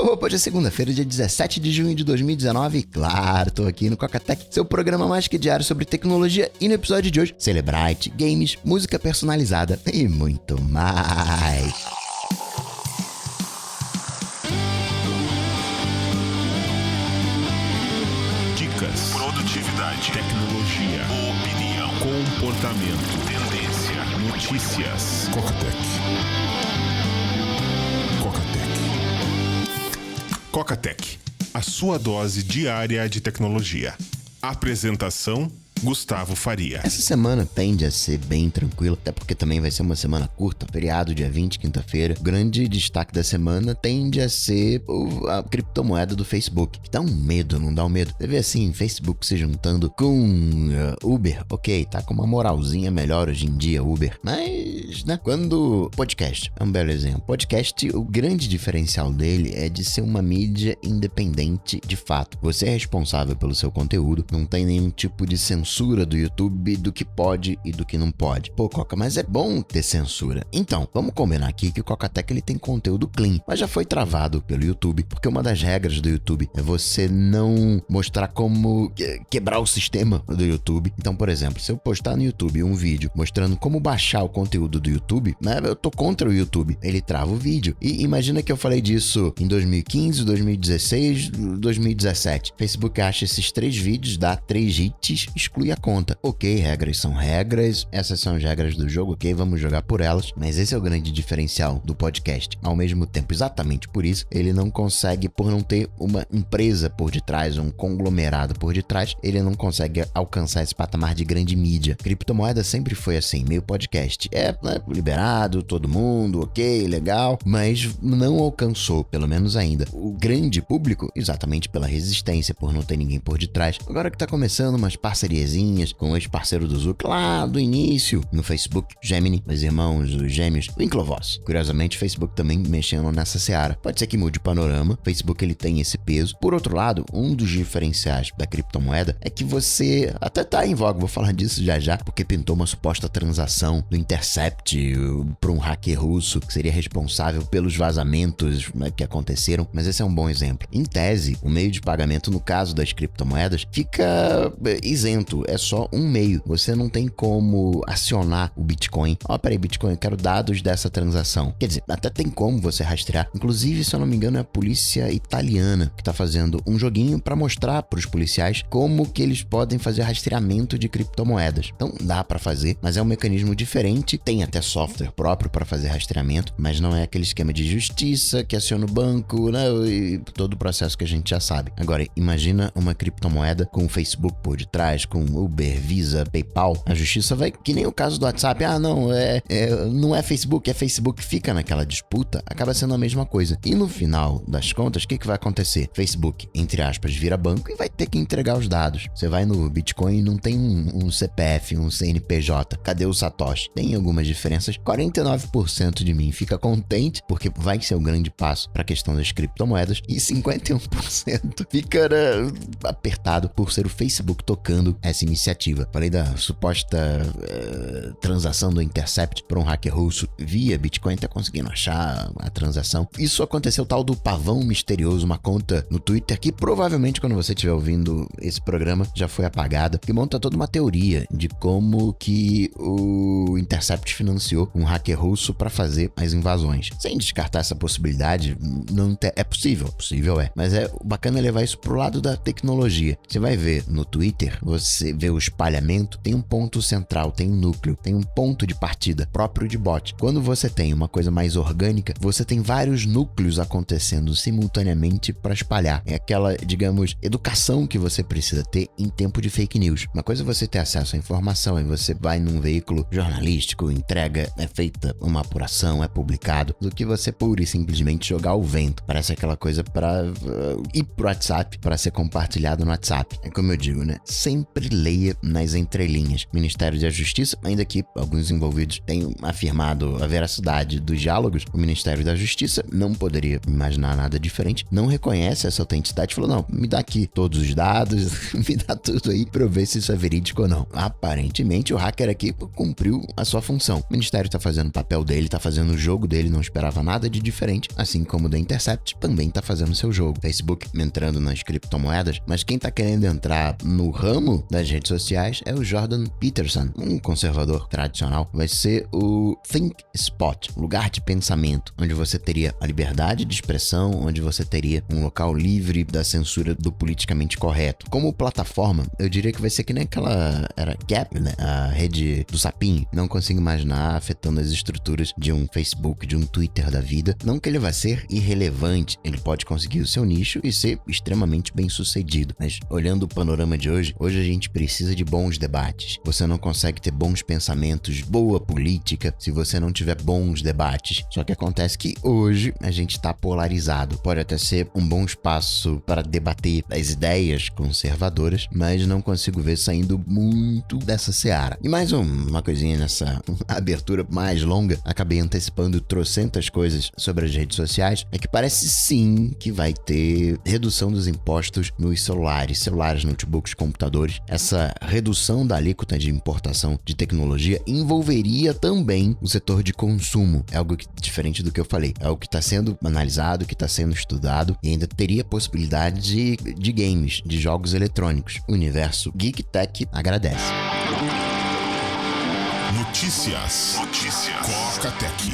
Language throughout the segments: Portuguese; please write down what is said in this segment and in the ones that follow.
Opa, hoje é segunda-feira, dia 17 de junho de 2019 e claro, tô aqui no Cocatec, seu programa mais que diário sobre tecnologia e no episódio de hoje, Celebrite, games, música personalizada e muito mais. Dicas, produtividade, tecnologia, opinião, comportamento, tendência, notícias. Cocatec. Cocatec, a sua dose diária de tecnologia. Apresentação: Gustavo Faria. Essa semana tende a ser bem tranquila, até porque também vai ser uma semana curta, feriado dia 20, quinta-feira. O grande destaque da semana tende a ser a criptomoeda do Facebook, que dá um medo, não dá um medo? Você vê assim, Facebook se juntando com Uber, ok, tá com uma moralzinha melhor hoje em dia, Uber, mas, né, quando podcast, é um belo exemplo. Podcast, o grande diferencial dele é de ser uma mídia independente de fato. Você é responsável pelo seu conteúdo, não tem nenhum tipo de censura do YouTube do que pode e do que não pode. Pô, Coca, mas é bom ter censura. Então, vamos combinar aqui que o Cocatec ele tem conteúdo clean, mas já foi travado pelo YouTube, porque uma das regras do YouTube é você não mostrar como quebrar o sistema do YouTube. Então, por exemplo, se eu postar no YouTube um vídeo mostrando como baixar o conteúdo do YouTube, né, eu tô contra o YouTube, ele trava o vídeo. E imagina que eu falei disso em 2015, 2016, 2017. Facebook acha esses 3 vídeos, dá 3 hits, exclui a conta. Ok, regras são regras, essas são as regras do jogo, ok, vamos jogar por elas, mas esse é o grande diferencial do podcast. Ao mesmo tempo, exatamente por isso, ele não consegue, por não ter uma empresa por detrás, um conglomerado por detrás, ele não consegue alcançar esse patamar de grande mídia. Criptomoeda sempre foi assim, meio podcast. Né, liberado, todo mundo, ok, legal, mas não alcançou, pelo menos ainda, o grande público, exatamente pela resistência, por não ter ninguém por detrás. Agora que tá começando umas parceriazinhas com o ex-parceiro do Zuck lá do início, no Facebook, Gemini, os irmãos, os gêmeos, Winklevoss. Curiosamente, o Facebook também mexendo nessa seara. Pode ser que mude o panorama, o Facebook ele tem esse peso. Por outro lado, um dos diferenciais da criptomoeda é que você até tá em voga, vou falar disso já, porque pintou uma suposta transação do Intercept para um hacker russo que seria responsável pelos vazamentos, né, que aconteceram, mas esse é um bom exemplo. Em tese, o meio de pagamento no caso das criptomoedas fica isento, é só um meio. Você não tem como acionar o Bitcoin. Peraí, Bitcoin, eu quero dados dessa transação. Quer dizer, até tem como você rastrear. Inclusive, se eu não me engano, é a polícia italiana que tá fazendo um joguinho para mostrar para os policiais como que eles podem fazer rastreamento de criptomoedas. Então, dá para fazer, mas é um mecanismo diferente. Tem até software próprio para fazer rastreamento, mas não é aquele esquema de justiça que aciona o banco, né? E todo o processo que a gente já sabe. Agora, imagina uma criptomoeda com o Facebook por detrás, com Uber, Visa, PayPal. A justiça vai, que nem o caso do WhatsApp, não é Facebook, é Facebook, fica naquela disputa, acaba sendo a mesma coisa. E no final das contas, o que vai acontecer? Facebook, entre aspas, vira banco e vai ter que entregar os dados. Você vai no Bitcoin e não tem um CPF, um CNPJ. Cadê o Satoshi? Tem algumas diferenças. 49% de mim fica contente, porque vai ser o grande passo para a questão das criptomoedas, e 51% fica apertado por ser o Facebook tocando essa iniciativa. Falei da suposta transação do Intercept para um hacker russo via Bitcoin, tá conseguindo achar a transação. Isso aconteceu tal do Pavão Misterioso, uma conta no Twitter que provavelmente quando você estiver ouvindo esse programa já foi apagada, que monta toda uma teoria de como que o Intercept financiou um hacker russo para fazer as invasões. Sem descartar essa possibilidade, é possível, mas é bacana levar isso pro lado da tecnologia. Você vai ver no Twitter, você vê o espalhamento, tem um ponto central, tem um núcleo, tem um ponto de partida próprio de bot. Quando você tem uma coisa mais orgânica, você tem vários núcleos acontecendo simultaneamente para espalhar. É aquela, digamos, educação que você precisa ter em tempo de fake news. Uma coisa é você ter acesso à informação, e você vai num veículo jornalístico, entrega, é feita uma apuração, é publicado, do que você pura e simplesmente jogar ao vento. Parece aquela coisa para ir pro WhatsApp, para ser compartilhado no WhatsApp. É como eu digo, né? Sempre leia nas entrelinhas. O Ministério da Justiça, ainda que alguns envolvidos tenham afirmado a veracidade dos diálogos, o Ministério da Justiça não poderia imaginar nada diferente, não reconhece essa autenticidade, falou, não, me dá aqui todos os dados, me dá tudo aí pra eu ver se isso é verídico ou não. Aparentemente, o hacker aqui cumpriu a sua função. O Ministério tá fazendo o papel dele, tá fazendo o jogo dele, não esperava nada de diferente, assim como o The Intercept também tá fazendo seu jogo. Facebook entrando nas criptomoedas, mas quem tá querendo entrar no ramo das redes sociais é o Jordan Peterson, um conservador tradicional. Vai ser o Think Spot, lugar de pensamento, onde você teria a liberdade de expressão, onde você teria um local livre da censura do politicamente correto. Como plataforma, eu diria que vai ser que nem aquela era Gap, né? A rede do sapinho. Não consigo imaginar afetando as estruturas de um Facebook, de um Twitter da vida. Não que ele vai ser irrelevante, ele pode conseguir o seu nicho e ser extremamente bem sucedido. Mas olhando o panorama de hoje a gente precisa de bons debates. Você não consegue ter bons pensamentos, boa política, se você não tiver bons debates. Só que acontece que hoje a gente está polarizado. Pode até ser um bom espaço para debater as ideias conservadoras, mas não consigo ver saindo muito dessa seara. E mais uma coisinha nessa abertura mais longa, acabei antecipando trocentas coisas sobre as redes sociais, é que parece sim que vai ter redução dos impostos nos celulares, notebooks, computadores. Essa redução da alíquota de importação de tecnologia envolveria também o setor de consumo. É algo diferente do que eu falei. É algo que está sendo analisado, que está sendo estudado e ainda teria possibilidade de games, de jogos eletrônicos. O universo Geek Tech agradece. Notícias. Coca Tech.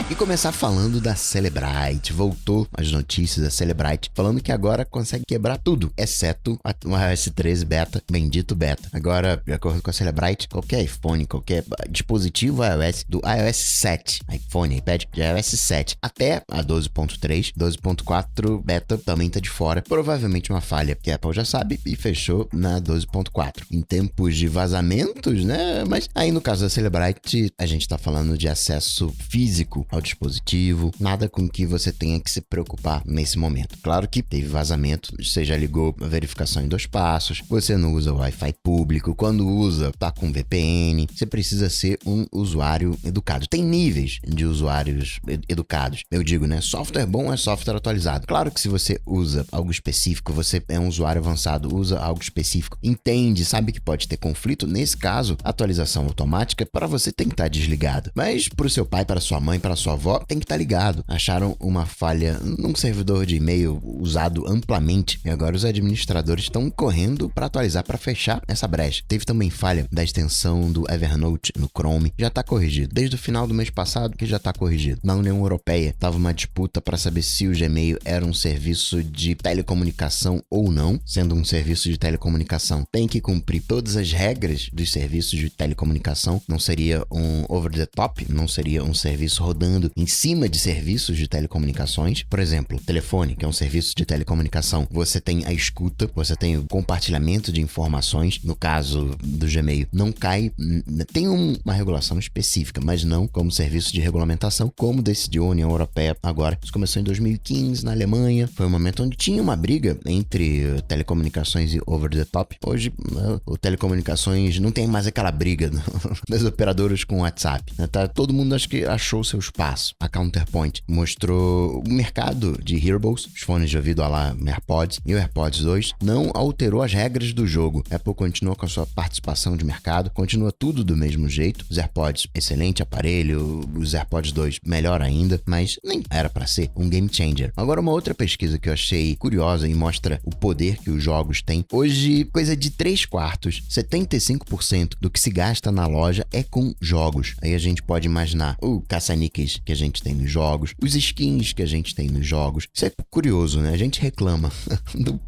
E começar falando da Cellebrite. Voltou as notícias da Cellebrite falando que agora consegue quebrar tudo, exceto o iOS 13 beta, bendito beta. Agora, de acordo com a Cellebrite, qualquer iPhone, qualquer dispositivo iOS do iOS 7, iPhone, iPad, de iOS 7 até a 12.3, 12.4 beta também tá de fora. Provavelmente uma falha que a Apple já sabe e fechou na 12.4. Em tempos de vazamentos, né? Mas aí no caso da Cellebrite, a gente tá falando de acesso físico ao dispositivo, nada com que você tenha que se preocupar nesse momento. Claro que teve vazamento, você já ligou a verificação em 2 passos, você não usa o Wi-Fi público, quando usa, tá com VPN, você precisa ser um usuário educado. Tem níveis de usuários educados. Eu digo, né? Software bom é software atualizado. Claro que se você usa algo específico, você é um usuário avançado, usa algo específico, entende, sabe que pode ter conflito, nesse caso, atualização automática para você tem que estar desligado. Mas para o seu pai, para sua mãe, para sua avó, tem que estar ligado. Acharam uma falha num servidor de e-mail usado amplamente e agora os administradores estão correndo para atualizar, para fechar essa brecha. Teve também falha da extensão do Evernote no Chrome, já está corrigido. Desde o final do mês passado que já está corrigido. Na União Europeia, estava uma disputa para saber se o Gmail era um serviço de telecomunicação ou não. Sendo um serviço de telecomunicação, tem que cumprir todas as regras dos serviços de telecomunicação. Não seria um over the top, não seria um serviço rodando em cima de serviços de telecomunicações. Por exemplo, telefone, que é um serviço de telecomunicação. Você tem a escuta, você tem o compartilhamento de informações. No caso do Gmail, não cai... Tem uma regulação específica, mas não como serviço de regulamentação, como decidiu a União Europeia agora. Isso começou em 2015 na Alemanha. Foi um momento onde tinha uma briga entre telecomunicações e over the top. Hoje, o telecomunicações não tem mais aquela briga das operadoras com o WhatsApp. Tá? Todo mundo acho que achou seu espaço. A Counterpoint mostrou o mercado de hearables, os fones de ouvido à la AirPods e o AirPods 2, não alterou as regras do jogo. A Apple continua com a sua participação de mercado, continua tudo do mesmo jeito. Os AirPods, excelente aparelho, os AirPods 2, melhor ainda, mas nem era para ser um game changer. Agora, uma outra pesquisa que eu achei curiosa e mostra o poder que os jogos têm. Hoje, coisa de 3/4, 75% do que se gasta na loja é com jogos. Aí a gente pode imaginar o caça-níqueis que a gente tem nos jogos, os skins que a gente tem nos jogos. Isso é curioso, né? A gente reclama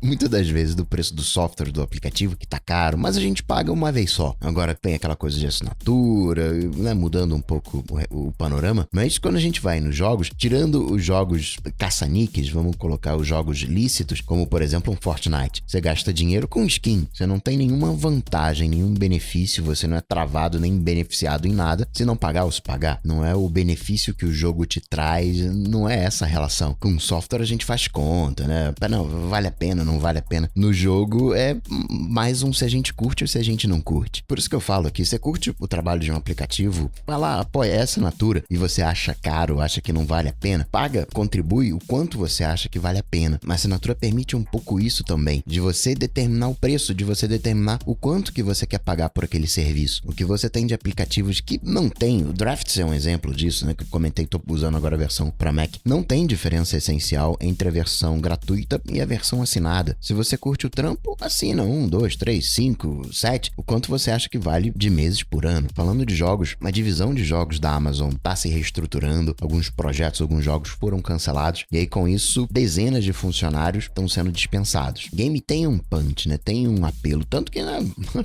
muitas das vezes do preço do software, do aplicativo, que tá caro, mas a gente paga uma vez só. Agora tem aquela coisa de assinatura, né? Mudando um pouco o panorama, mas quando a gente vai nos jogos, tirando os jogos caça-níqueis, vamos colocar os jogos lícitos, como por exemplo um Fortnite, você gasta dinheiro com skin, você não tem nenhuma vantagem, nenhum benefício, você não é travado nem beneficiado em nada se não pagar ou se pagar. Não é o benefício benefício que o jogo te traz, não é essa a relação. Com software a gente faz conta, né? Não, vale a pena, não vale a pena. No jogo é mais um se a gente curte ou se a gente não curte. Por isso que eu falo aqui, você curte o trabalho de um aplicativo, vai lá, apoia essa assinatura e você acha caro, acha que não vale a pena, paga, contribui o quanto você acha que vale a pena. Mas a assinatura permite um pouco isso também, de você determinar o preço, de você determinar o quanto que você quer pagar por aquele serviço. O que você tem de aplicativos que não tem, o Drafts é um exemplo disso, né, que eu comentei, tô usando agora a versão para Mac, não tem diferença essencial entre a versão gratuita e a versão assinada. Se você curte o trampo, assina 1, 2, 3, 5, 7, o quanto você acha que vale de meses por ano. Falando de jogos, a divisão de jogos da Amazon tá se reestruturando, alguns projetos, alguns jogos foram cancelados, e aí com isso, dezenas de funcionários estão sendo dispensados. O game tem um punch, né? Tem um apelo, tanto que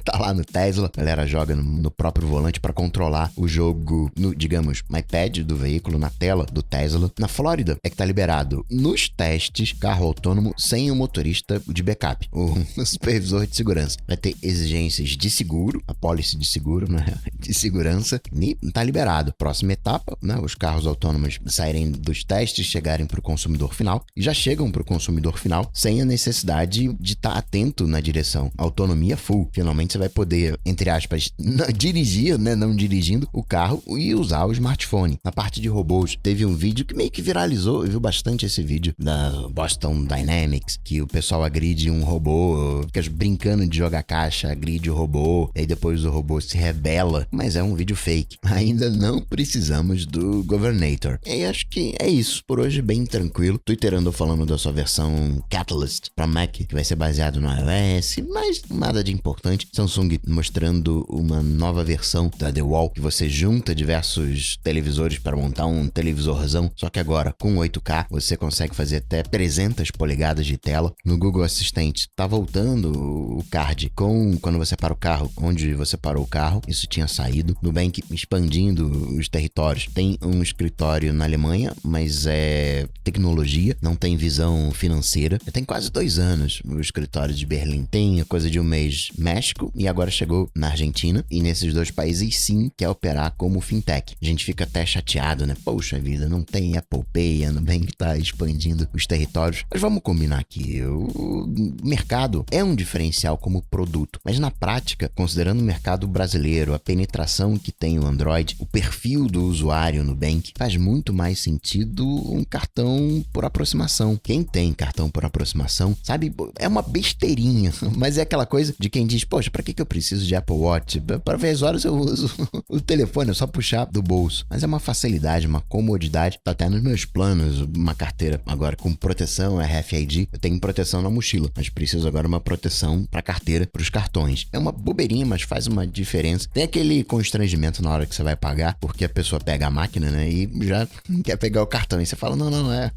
tá lá no Tesla, a galera joga no próprio volante para controlar o jogo no, digamos, iPad do veículo, na tela do Tesla. Na Flórida é que tá liberado nos testes carro autônomo sem o motorista de backup, o supervisor de segurança. Vai ter exigências de seguro, a policy de seguro, né? De segurança, e tá liberado. Próxima etapa, né? Os carros autônomos saírem dos testes, chegarem para o consumidor final, e já chegam para o consumidor final sem a necessidade de estar atento na direção. Autonomia full. Finalmente você vai poder, entre aspas, dirigir, né? Não dirigindo o carro e usar o smartphone. Na parte de robôs, teve um vídeo que meio que viralizou, eu vi bastante esse vídeo da Boston Dynamics, que o pessoal agride um robô, fica brincando de jogar caixa, agride o robô, e aí depois o robô se rebela, mas é um vídeo fake. Ainda não precisamos do Governator. E acho que é isso. Por hoje, bem tranquilo. Twitter andou falando da sua versão Catalyst para Mac, que vai ser baseado no iOS, mas nada de importante. Samsung mostrando uma nova versão da The Wall, que você junta diversos televisores para montar um televisorzão, só que agora com 8K você consegue fazer até 300 polegadas de tela. No Google Assistant tá voltando o card com quando você para o carro, onde você parou o carro, isso tinha saído. Nubank expandindo os territórios. Tem um escritório na Alemanha, mas é tecnologia, não tem visão financeira. Já tem quase 2 anos o escritório de Berlim. Tem a coisa de um mês México e agora chegou na Argentina, e nesses 2 países sim quer operar como fintech. A gente fica até chateado, né? Poxa vida, não tem Apple Pay, a Nubank tá expandindo os territórios. Mas vamos combinar aqui, o mercado é um diferencial como produto, mas na prática, considerando o mercado brasileiro, a penetração que tem o Android, o perfil do usuário no Nubank, faz muito mais sentido um cartão por aproximação. Quem tem cartão por aproximação, sabe, é uma besteirinha, mas é aquela coisa de quem diz, poxa, pra que eu preciso de Apple Watch? Para ver as horas eu uso o telefone, é só puxar do bolso. Mas é uma facilidade, uma comodidade, tá até nos meus planos, uma carteira agora com proteção, RFID, eu tenho proteção na mochila, mas preciso agora uma proteção pra carteira, pros cartões. É uma bobeirinha, mas faz uma diferença. Tem aquele constrangimento na hora que você vai pagar, porque a pessoa pega a máquina, né, e já quer pegar o cartão, e você fala, não, é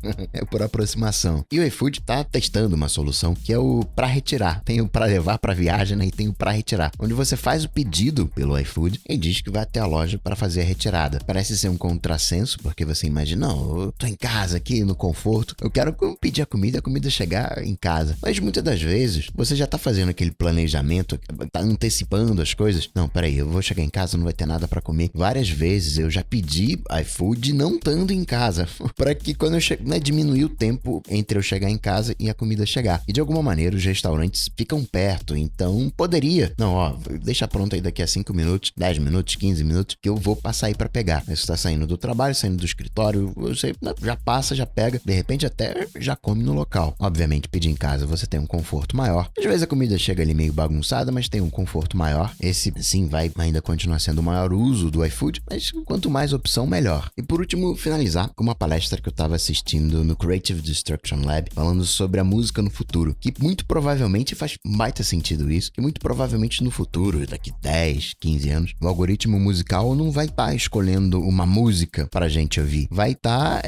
por aproximação. E o iFood tá testando uma solução que é o pra retirar. Tem o pra levar pra viagem, né, e tem o pra retirar, onde você faz o pedido pelo iFood e diz que vai até a loja para fazer a retirada. Parece ser um contrassenso, porque você imagina, não, eu tô em casa aqui, no conforto, eu quero pedir a comida chegar em casa. Mas muitas das vezes, você já tá fazendo aquele planejamento, tá antecipando as coisas. Não, peraí, eu vou chegar em casa, não vai ter nada para comer. Várias vezes eu já pedi iFood não estando em casa, para que quando eu chegar, né, diminuir o tempo entre eu chegar em casa e a comida chegar. E de alguma maneira os restaurantes ficam perto, então poderia, não, ó, deixa pronto aí daqui a 5 minutos, 10 minutos, 15 minutos, que eu vou passar aí para pegar. Você tá saindo do trabalho, saindo do escritório, você já passa, já pega, de repente até já come no local. Obviamente, pedir em casa você tem um conforto maior. Às vezes a comida chega ali meio bagunçada, mas tem um conforto maior. Esse sim vai ainda continuar sendo o maior uso do iFood, mas quanto mais opção, melhor. E por último, finalizar com uma palestra que eu tava assistindo no Creative Destruction Lab, falando sobre a música no futuro, que muito provavelmente faz baita sentido isso, que muito provavelmente no futuro, daqui 10, 15 anos, o algoritmo musical não vai estar escolhendo uma música pra gente ouvir, vai estar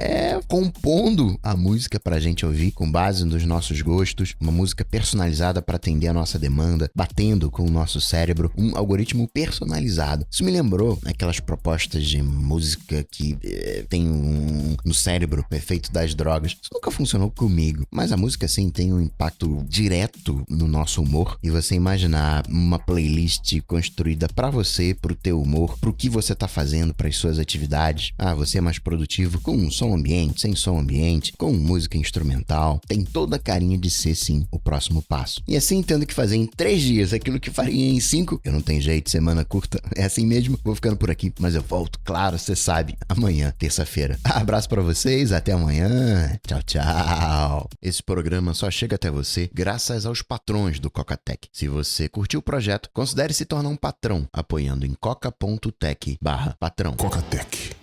compondo a música pra gente ouvir com base nos nossos gostos, uma música personalizada para atender a nossa demanda, batendo com o nosso cérebro, um algoritmo personalizado. Isso me lembrou aquelas propostas de música que tem um no cérebro, o efeito das drogas. Isso nunca funcionou comigo, mas a música sim tem um impacto direto no nosso humor. E você imaginar uma playlist construída pra você, pro teu humor, pro que você tá fazendo, pras suas atividades. Você é mais produtivo com um som ambiente, sem som ambiente, com música instrumental. Tem toda a carinha de ser sim o próximo passo. E assim, tendo que fazer em 3 dias aquilo que faria em 5, eu não tenho jeito, semana curta, é assim mesmo. Vou ficando por aqui, mas eu volto, claro, você sabe, amanhã, terça-feira. Abraço pra vocês, até amanhã. Tchau, tchau. Esse programa só chega até você graças aos patrões do Coca-Tech. Se você curtiu o projeto, considere se tornar um patrão apoiando em coca.tech/patrão. Coca-Tech.